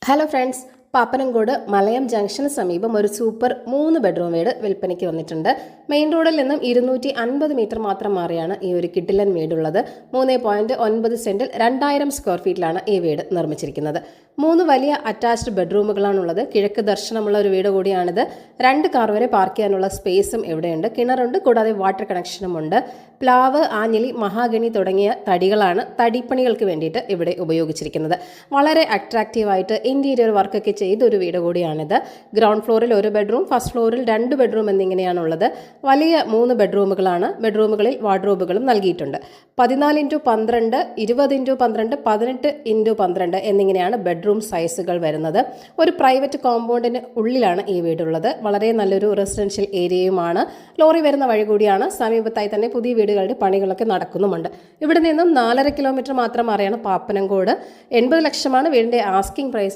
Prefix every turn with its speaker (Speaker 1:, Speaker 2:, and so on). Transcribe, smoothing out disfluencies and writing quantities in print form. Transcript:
Speaker 1: Hello friends, Pappanamcode മലയം junction സമീപം ഒരു super 3 bedroom വീട് വിൽപ്പനയ്ക്ക് വന്നിട്ടുണ്ട്. മെയിൻ റോഡിൽ നിന്നും 250 മീറ്റർ മാത്രം മാറിയാണ് ഈ ഒരു കിഡിലൻ വീടുള്ളത്. 3.9 സെന്റിൽ 2000 സ്ക്വയർ ഫീറ്റിലാണ് ഈ വീട് നിർമ്മിച്ചിരിക്കുന്നത്. 3 വലിയ അറ്റാച്ച്ഡ് ബെഡ്റൂമുകളാണുള്ളത്. കിഴക്ക് ദർശനമുള്ള ഒരു വീട് കൂടിയാണിത്. 2 കാർ വരെ പാർക്ക് ചെയ്യാനുള്ള സ്പേസും ഇവിടെയുണ്ട്. കിണറുണ്ട്, കൂടാതെ വാട്ടർ കണക്ഷനും ഉണ്ട്. പ്ലാവ്, ആഞ്ഞിലി, മഹാഗണി തുടങ്ങിയ തടികളാണ് തടിപ്പണികൾക്ക് വേണ്ടിയിട്ട് ഇവിടെ ഉപയോഗിച്ചിരിക്കുന്നത്. വളരെ അട്രാക്റ്റീവായിട്ട് ഇന്റീരിയർ വർക്കൊക്കെ ചെയ്തൊരു വീട് കൂടിയാണിത്. ഗ്രൗണ്ട് ഫ്ലോറിൽ 1 ബെഡ്റൂം, ഫസ്റ്റ് ഫ്ലോറിൽ 2 ബെഡ്റൂം എന്നിങ്ങനെയാണുള്ളത്. വലിയ 3 ബെഡ്റൂമുകളാണ്. ബെഡ്റൂമുകളിൽ വാർഡ്രോബുകളും നൽകിയിട്ടുണ്ട്. 14x12, 20x12, 18x12 എന്നിങ്ങനെയാണ് ബെഡ്റൂം സൈസുകൾ വരുന്നത്. ഒരു പ്രൈവറ്റ് കോമ്പൗണ്ടിന് ഉള്ളിലാണ് ഈ വീടുള്ളത്. വളരെ നല്ലൊരു റെസിഡൻഷ്യൽ ഏരിയയുമാണ്. ലോറി വരുന്ന വഴി കൂടിയാണ്. സമീപത്തായി തന്നെ പുതിയ വീടുകളുടെ പണികളൊക്കെ നടക്കുന്നുമുണ്ട്. ഇവിടെ നിന്നും 4.5 കിലോമീറ്റർ മാത്രം മാറിയാണ് പാപ്പനംകോട്. 80 ലക്ഷമാണ് വീടിന്റെ ആസ്കിംഗ് പ്രൈസ്